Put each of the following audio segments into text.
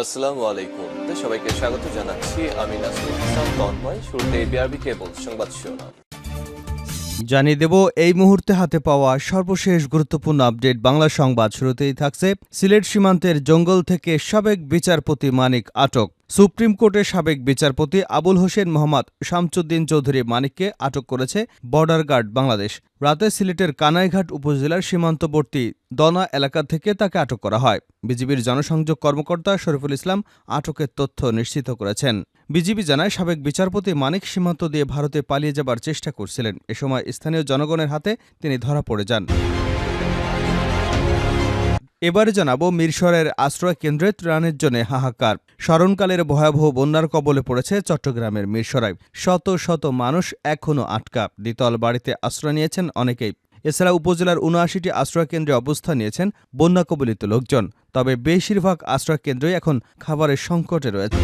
আসসালামু আলাইকুম। সবাইকে স্বাগত জানাচ্ছি। আমি নাসরুল ইসলাম তন্ময়। শুরুতে বিআরবি কেবল সংবাদ শিরোনাম জানিয়ে দেব এই মুহূর্তে হাতে পাওয়া সর্বশেষ গুরুত্বপূর্ণ আপডেট। বাংলা সংবাদ শুরুতেই থাকছে সিলেট সীমান্তের জঙ্গল থেকে সাবেক বিচারপতি মানিক আটক। সুপ্রিম কোর্টের সাবেক বিচারপতি আবুল হোসেন মোহাম্মদ শামসুদ্দিন চৌধুরী মানিককে আটক করেছে বর্ডার গার্ড বাংলাদেশ। রাতে সিলেটের কানাইঘাট উপজেলার সীমান্তবর্তী দনা এলাকা থেকে তাকে আটক করা হয়। বিজিবির জনসংযোগ কর্মকর্তা শরীফুল ইসলাম আটকের তথ্য নিশ্চিত করেছেন। বিজিবি জানায়, সাবেক বিচারপতি মানিক সীমান্ত দিয়ে ভারতে পালিয়ে যাবার চেষ্টা করছিলেন। এ সময় স্থানীয় জনগণের হাতে তিনি ধরা পড়ে যান। এবারে জানাবো মিরসরাইয়ের আশ্রয় কেন্দ্রে ত্রাণের জন্য হাহাকার। স্মরণকালের ভয়াবহ বন্যার কবলে পড়েছে চট্টগ্রামের মিরসরাই। শত শত মানুষ এখনও আটকা। দ্বিতল বাড়িতে আশ্রয় নিয়েছেন অনেকেই। এছাড়া উপজেলার ৭৯টি আশ্রয় কেন্দ্রে অবস্থান নিয়েছেন বন্যা কবলিত লোকজন। তবে বেশিরভাগ আশ্রয় কেন্দ্রই এখন খাবারের সংকটে রয়েছে।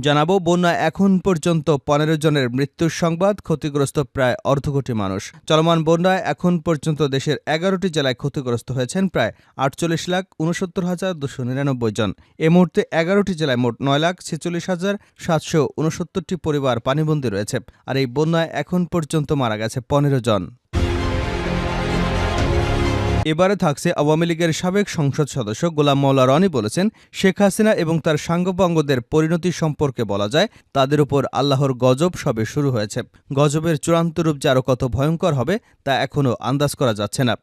জানাবো, বন্যায় এখন পর্যন্ত ১৫ জনের মৃত্যুর সংবাদ, ক্ষতিগ্রস্ত প্রায় অর্ধকোটি মানুষ। চলমান বন্যায় এখন পর্যন্ত দেশের ১১টি জেলায় ক্ষতিগ্রস্ত হয়েছেন প্রায় ৪৮,৬৯,২৯৯ জন। এ মুহূর্তে ১১টি জেলায় মোট ৯,৪৬,৭৬৯টি পরিবার পানিবন্দী রয়েছে। আর এই বন্যায় এখন পর্যন্ত মারা গেছে ১৫ জন। এবারে থাকছে আওয়ামী লীগের সাবেক সংসদ সদস্য গোলাম মাওলা রনি বলেছেন, শেখ হাসিনা এবং তার সাঙ্গপাঙ্গদের পরিণতি সম্পর্কে বলা যায়, তাদের উপর আল্লাহর গজব সবে শুরু হয়েছে। গজবের চূড়ান্ত রূপ যে আরও কত ভয়ঙ্কর হবে তা এখনও আন্দাজ করা যাচ্ছে না।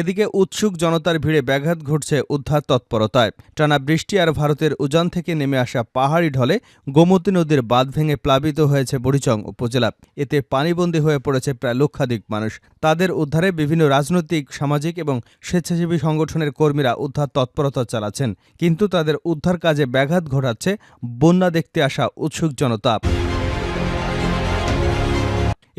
এদিকে উৎসুক জনতার ভিড়ে ব্যাঘাত ঘটছে উদ্ধার তৎপরতায়। টানা বৃষ্টি আর ভারতের উজান থেকে নেমে আসা পাহাড়ি ঢলে গোমতী নদীর বাঁধ ভেঙে প্লাবিত হয়েছে বুড়িচং উপজেলা। এতে পানিবন্দী হয়ে পড়েছে প্রায় লক্ষাধিক মানুষ। তাদের উদ্ধারে বিভিন্ন রাজনৈতিক, সামাজিক এবং স্বেচ্ছাসেবী সংগঠনের কর্মীরা উদ্ধার তৎপরতা চালাচ্ছেন। কিন্তু তাদের উদ্ধার কাজে ব্যাঘাত ঘটাচ্ছে বন্যা দেখতে আসা উৎসুক জনতা।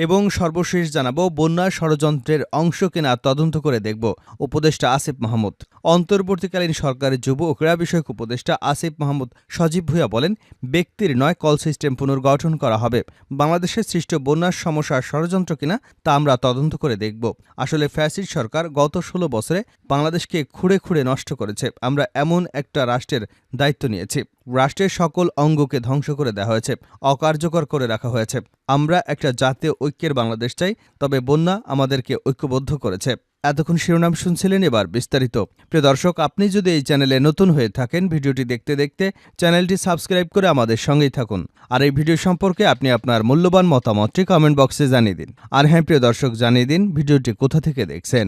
এবং সর্বশেষ জানাবো, বন্যা ষড়যন্ত্রের অংশ কিনা তদন্ত করে দেখব, উপদেষ্টা আসিফ মাহমুদ। অন্তর্বর্তীকালীন সরকারের যুব ও ক্রীড়া বিষয়ক উপদেষ্টা আসিফ মাহমুদ সজীব ভূঁইয়া বলেন, ব্যক্তির নয়, কল সিস্টেম পুনর্গঠন করা হবে। বাংলাদেশে সৃষ্ট বন্যার সমস্যার ষড়যন্ত্র কিনা তা আমরা তদন্ত করে দেখব। আসলে ফ্যাসিস্ট সরকার গত ১৬ বছরে বাংলাদেশকে খুঁড়ে খুঁড়ে নষ্ট করেছে। আমরা এমন একটা রাষ্ট্রের দায়িত্ব নিয়েছি, রাষ্ট্রের সকল অঙ্গকে ধ্বংস করে দেওয়া হয়েছে, অকার্যকর করে রাখা হয়েছে। আমরা একটা জাতীয় ঐক্যের বাংলাদেশ চাই, তবে বন্যা আমাদেরকে ঐক্যবদ্ধ করেছে। এতক্ষণ শিরোনাম শুনছিলেন, এবার বিস্তারিত। প্রিয় দর্শক, আপনি যদি এই চ্যানেলে নতুন হয়ে থাকেন, ভিডিওটি দেখতে দেখতে চ্যানেলটি সাবস্ক্রাইব করে আমাদের সঙ্গেই থাকুন। আর এই ভিডিও সম্পর্কে আপনি আপনার মূল্যবান মতামতটি কমেন্ট বক্সে জানিয়ে দিন। আর হ্যাঁ প্রিয় দর্শক, জানিয়ে দিন ভিডিওটি কোথা থেকে দেখছেন।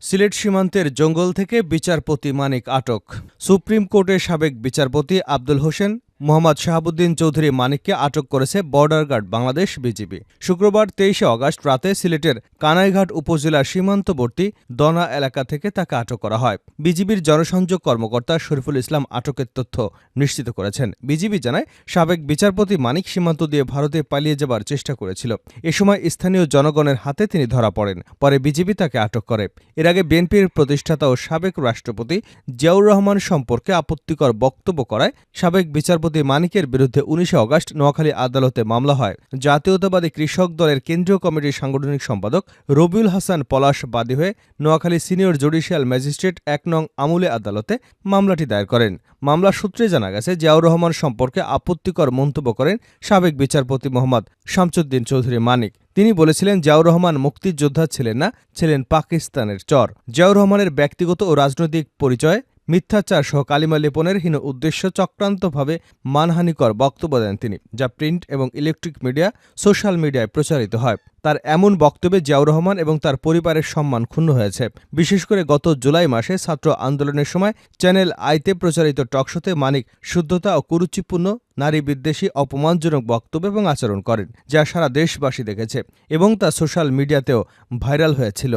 সিলেট সীমান্তের জঙ্গল থেকে বিচারপতি মানিক আটক। সুপ্রিম কোর্টের সাবেক বিচারপতি আবুল হোসেন মোহাম্মদ শাহাবুদ্দিন চৌধুরী মানিককে আটক করেছে বর্ডার গার্ড বাংলাদেশ বিজিবি। শুক্রবার ২৩ আগস্ট রাতে সিলেটের কানাইঘাট উপজেলার সীমান্তবর্তী দনা এলাকা থেকে তাকে আটক করা হয়। বিজিবির জনসংযোগ কর্মকর্তা শরীফুল ইসলাম আটকের তথ্য নিশ্চিত করেছেন। বিজিবি জানায়, সাবেক বিচারপতি মানিক সীমান্ত দিয়ে ভারতে পালিয়ে যাবার চেষ্টা করেছিল। এ সময় স্থানীয় জনগণের হাতে তিনি ধরা পড়েন। পরে বিজিবি তাকে আটক করে। এর আগে বিএনপির প্রতিষ্ঠাতা ও সাবেক রাষ্ট্রপতি জিয়াউর রহমান সম্পর্কে আপত্তিকর বক্তব্য করায় সাবেক বিচারপতি মানিকের বিরুদ্ধে ১৯ আগস্ট নোয়াখালী আদালতে মামলা হয়। জাতীয়তাবাদী কৃষক দলের কেন্দ্রীয় কমিটির সাংগঠনিক সম্পাদক রবিউল হাসান পলাশ বাদী হয়ে নোয়াখালী সিনিয়র জুডিশিয়াল ম্যাজিস্ট্রেট ১ নং আমুলে আদালতে মামলাটি দায়ের করেন। মামলার সূত্রে জানা গেছে, জিয়াউর রহমান সম্পর্কে আপত্তিকর মন্তব্য করেন সাবেক বিচারপতি মোহাম্মদ শামসুদ্দিন চৌধুরী মানিক। তিনি বলেছিলেন, জিয়াউর রহমান মুক্তিযোদ্ধা ছিলেন না, ছিলেন পাকিস্তানের চর। জিয়াউর রহমানের ব্যক্তিগত ও রাজনৈতিক পরিচয় মিথ্যাচার সহ কালিমা লেপনের হীন উদ্দেশ্য চক্রান্তভাবে মানহানিকর বক্তব্য দেন তিনি, যা প্রিন্ট এবং ইলেকট্রিক মিডিয়া, সোশ্যাল মিডিয়ায় প্রচারিত হয়। তার এমন বক্তব্যে জিয়াউর রহমান এবং তার পরিবারের সম্মান ক্ষুণ্ণ হয়েছে। বিশেষ করে গত জুলাই মাসে ছাত্র আন্দোলনের সময় চ্যানেল আইতে প্রচারিত টকশোতে মানিক শুদ্ধতা ও কুরুচিপূর্ণ, নারী বিদ্বেষী, অপমানজনক বক্তব্য এবং আচরণ করেন, যা সারা দেশবাসী দেখেছে এবং তা সোশ্যাল মিডিয়াতেও ভাইরাল হয়েছিল।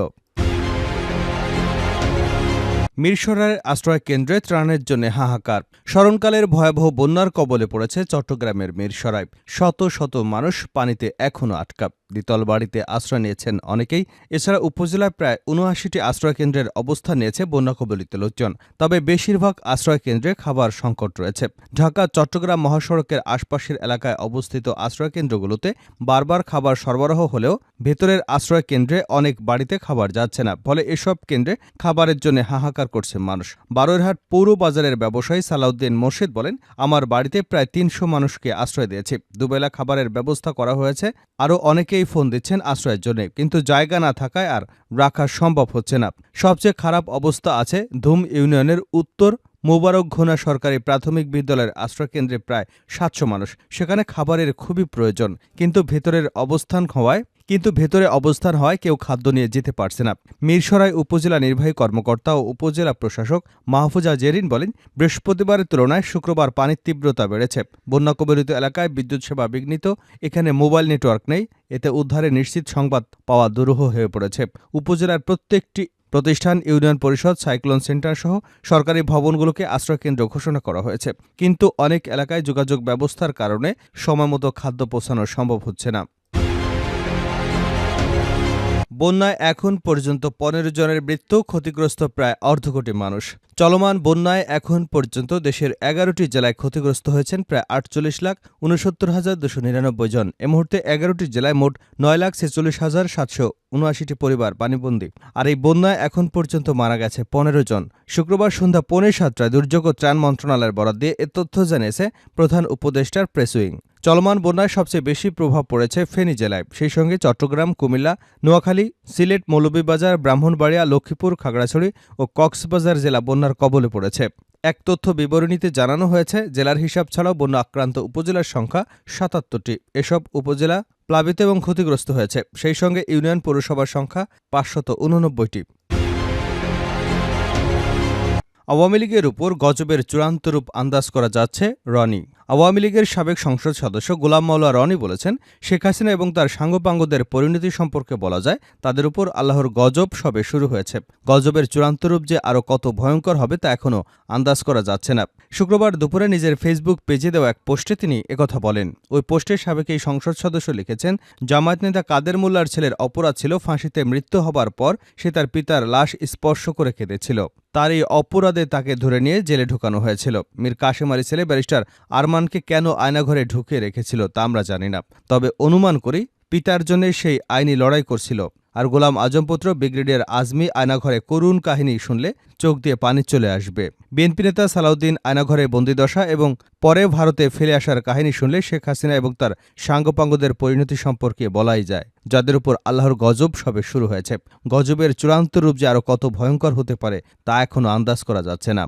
মিরসরাইয়ের আশ্রয় কেন্দ্রে ত্রাণের জন্য হাহাকার। স্মরণকালের ভয়াবহ বন্যার কবলে পড়েছে চট্টগ্রামের মিরসরাই। শত শত মানুষ পানিতে এখনও আটকা। দ্বিতল বাড়িতে আশ্রয় নিয়েছেন অনেকেই। এছাড়া উপজেলায় প্রায় ৭৯টি আশ্রয়কেন্দ্রের অবস্থান নিয়েছে বন্যা কবলিত লোকজন। তবে বেশিরভাগ আশ্রয়কেন্দ্রে খাবার সংকট রয়েছে। ঢাকা চট্টগ্রাম মহাসড়কের আশপাশের এলাকায় অবস্থিত আশ্রয়কেন্দ্রগুলোতে বারবার খাবার সরবরাহ হলেও ভেতরের আশ্রয়কেন্দ্রে অনেক বাড়িতে খাবার যাচ্ছে না। ফলে এসব কেন্দ্রে খাবারের জন্য হাহাকার করছে মানুষ। বারৈরহাট পৌর বাজারের ব্যবসায়ী সালাউদ্দিন মোর্শেদ বলেন, আমার বাড়িতে প্রায় ৩০০ মানুষকে আশ্রয় দিয়েছি। দুবেলা খাবারের ব্যবস্থা করা হয়েছে। আরও অনেকেই ফোন দিচ্ছেন আশ্রয়ের জন্য, কিন্তু জায়গা না থাকায় আর রাখা সম্ভব হচ্ছে না। সবচেয়ে খারাপ অবস্থা আছে ধুম ইউনিয়নের উত্তর মোবারক ঘোনা সরকারি প্রাথমিক বিদ্যালয়ের আশ্রয়কেন্দ্রে প্রায় ৭০০ মানুষ। সেখানে খাবারের খুবই প্রয়োজন, কিন্তু ভেতরে অবস্থান হওয়ায় কেউ খাদ্য নিয়ে যেতে পারছে না। মিরসরাই উপজেলা নির্বাহী কর্মকর্তা ও উপজেলা প্রশাসক মাহফুজা জেরিন বলেন, বৃহস্পতিবারের তুলনায় শুক্রবার পানির তীব্রতা বেড়েছে। বন্যা কবলিত এলাকায় বিদ্যুৎ সেবা বিঘ্নিত। এখানে মোবাইল নেটওয়ার্ক নেই। এতে উদ্ধারের নিশ্চিত সংবাদ পাওয়া দুরূহ হয়ে পড়েছে। উপজেলার প্রত্যেকটি প্রতিষ্ঠান, ইউনিয়ন পরিষদ, সাইক্লোন সেন্টার সহ সরকারি ভবনগুলোকে আশ্রয়কেন্দ্র ঘোষণা করা হয়েছে। কিন্তু অনেক এলাকায় যোগাযোগ ব্যবস্থার কারণে সময়মতো খাদ্য পৌঁছানো সম্ভব হচ্ছে না। বন্যায় এখন পর্যন্ত ১৫ জনের মৃত্যু, ক্ষতিগ্রস্ত প্রায় অর্ধকোটি মানুষ। চলমান বন্যায় এখন পর্যন্ত দেশের ১১টি জেলায় ক্ষতিগ্রস্ত হয়েছেন প্রায় ৪৮,৬৯,২৯৯ জন। এ মুহূর্তে ১১টি জেলায় মোট ৯,৪৬,৭৭৯টি পরিবার পানিবন্দী। আর এই বন্যায় এখন পর্যন্ত মারা গেছে ১৫ জন। শুক্রবার সন্ধ্যা ৬:৩০টায় দুর্যোগ ও ত্রাণ মন্ত্রণালয়ের বরাত দিয়ে এ তথ্য জানিয়েছে প্রধান উপদেষ্টার প্রেস উইং। চলমান বন্যায় সবচেয়ে বেশি প্রভাব পড়েছে ফেনী জেলায়, সেই সঙ্গে চট্টগ্রাম, কুমিল্লা, নোয়াখালী, সিলেট, মৌলভীবাজার, ব্রাহ্মণবাড়িয়া, লক্ষ্মীপুর, খাগড়াছড়ি ও কক্সবাজার জেলা বন্যার কবলে পড়েছে। এক তথ্য বিবরণীতে জানানো হয়েছে, জেলার হিসাব ছাড়াও বন্যা আক্রান্ত উপজেলার সংখ্যা ৭৭টি। এসব উপজেলা প্লাবিত এবং ক্ষতিগ্রস্ত হয়েছে। সেই সঙ্গে ইউনিয়ন পৌরসভার সংখ্যা ৫৮৯টি। আওয়ামী লীগের উপর গজবের চূড়ান্ত রূপ আন্দাজ করা যাচ্ছে রনি। আওয়ামী লীগের সাবেক সংসদ সদস্য গোলাম মাওলা রনি বলেছেন, শেখ হাসিনা এবং তার সাঙ্গপাঙ্গদের পরিণতি সম্পর্কে বলা যায়, তাদের উপর আল্লাহর গজব সবে শুরু হয়েছে। গজবের চূড়ান্ত রূপ যে আরও কত ভয়ঙ্কর হবে তা এখনও আন্দাজ করা যাচ্ছে না। শুক্রবার দুপুরে নিজের ফেসবুক পেজে দেওয়া এক পোস্টে তিনি একথা বলেন। ওই পোস্টে সাবেক এই সংসদ সদস্য লিখেছেন, জামায়াত নেতা কাদের মোল্লার ছেলের অপরাধ ছিল ফাঁসিতে মৃত্যু হবার পর সে তার পিতার লাশ স্পর্শ করে কেঁদেছিল। তার এই অপরাধে তাকে ধরে নিয়ে জেলে ঢুকানো হয়েছিল। মীর কাশেম আলী ছেলে ব্যারিস্টার আরমানকে কেন আয়নাঘরে ঢুকিয়ে রেখেছিল তা আমরা জানি না, তবে অনুমান করি পিতার জন্য সেই আইনি লড়াই করছিল। আর গোলাম আজম পুত্র ব্রিগেডিয়ার আজমি আয়নাঘরে করুণ কাহিনী শুনলে চোখ দিয়ে পানি চলে আসবে। বিএনপি নেতা সালাউদ্দিন আয়নাঘরে বন্দিদশা এবং পরে ভারতে ফেলে আসার কাহিনী শুনলে শেখ হাসিনা এবং তার সাঙ্গপাঙ্গদের পরিণতি সম্পর্কে বলাই যায়, যাদের উপর আল্লাহর গজব সবে শুরু হয়েছে। গজবের চূড়ান্ত রূপ যে আরও কত ভয়ঙ্কর হতে পারে তা এখনও আন্দাজ করা যাচ্ছে না।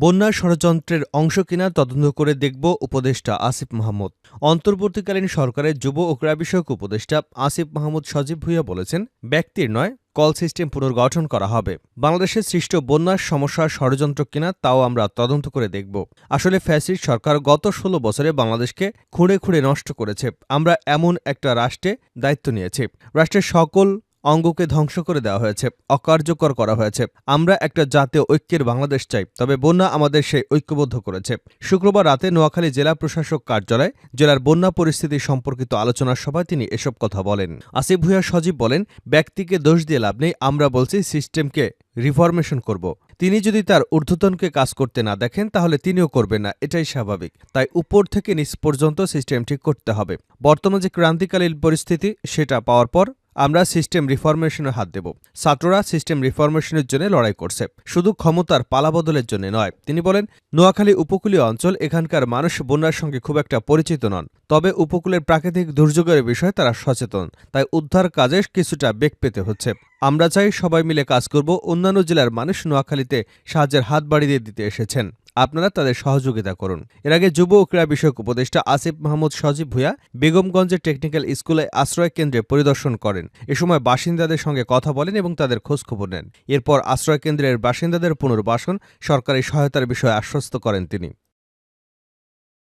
বন্যা ষড়যন্ত্রের অংশ কিনা তদন্ত করে দেখব উপদেষ্টা আসিফ মাহমুদ। অন্তর্বর্তীকালীন সরকারের যুব ও ক্রীড়া বিষয়ক উপদেষ্টা আসিফ মাহমুদ সজীব ভুঁইয়া বলেছেন, ব্যক্তির নয়, কল সিস্টেম পুনর্গঠন করা হবে। বাংলাদেশে সৃষ্ট বন্যার সমস্যার ষড়যন্ত্র কিনা তাও আমরা তদন্ত করে দেখব। আসলে ফ্যাসিস্ট সরকার গত ১৬ বছরে বাংলাদেশকে খুঁড়ে খুঁড়ে নষ্ট করেছে। আমরা এমন একটা রাষ্ট্রে দায়িত্ব নিয়েছি, রাষ্ট্রের সকল অঙ্গকে ধ্বংস করে দেওয়া হয়েছে, অকার্যকর করা হয়েছে। আমরা একটা জাতীয় ঐক্যের বাংলাদেশ চাই, তবে বন্যা আমাদের সেই ঐক্যবদ্ধ করেছে। শুক্রবার রাতে নোয়াখালী জেলা প্রশাসক কার্যালয়ে জেলার বন্যা পরিস্থিতি সম্পর্কিত আলোচনা সভায় তিনি এসব কথা বলেন। আসিফ ভুঁইয়া সজীব বলেন, ব্যক্তিকে দোষ দিয়ে লাভ নেই, আমরা বলছি সিস্টেমকে রিফরমেশন করব। তিনি যদি তার ঊর্ধ্বতনকে কাজ করতে না দেখেন তাহলে তিনিও করবেন না, এটাই স্বাভাবিক। তাই উপর থেকে নিচ পর্যন্ত সিস্টেম ঠিক করতে হবে। বর্তমান যে ক্রান্তিকালীন পরিস্থিতি সেটা পাওয়ার পর আমরা সিস্টেম রিফরমেশনে হাত দেব। ছাত্ররা সিস্টেম রিফরমেশনের জন্য লড়াই করছে, শুধু ক্ষমতার পালাবদলের জন্য নয়। তিনি বলেন, নোয়াখালী উপকূলীয় অঞ্চল, এখানকার মানুষ বন্যার সঙ্গে খুব একটা পরিচিত নন, তবে উপকূলের প্রাকৃতিক দুর্যোগের বিষয়ে তারা সচেতন। তাই উদ্ধার কাজে কিছুটা বেগ পেতে হচ্ছে। আমরা চাই সবাই মিলে কাজ করব। অন্যান্য জেলার মানুষ নোয়াখালীতে সাহায্যের হাত বাড়িয়ে দিতে এসেছেন, আপনারা তাদের সহযোগিতা করুন। এর আগে যুব ও ক্রীড়া বিষয়ক উপদেষ্টা আসিফ মাহমুদ সজীব ভুঁইয়া বেগমগঞ্জের টেকনিক্যাল স্কুলে আশ্রয় কেন্দ্রে পরিদর্শন করেন। এ সময় বাসিন্দাদের সঙ্গে কথা বলেন এবং তাদের খোঁজখবর নেন। এরপর আশ্রয় কেন্দ্রের বাসিন্দাদের পুনর্বাসন, সরকারি সহায়তার বিষয়ে আশ্বস্ত করেন তিনি।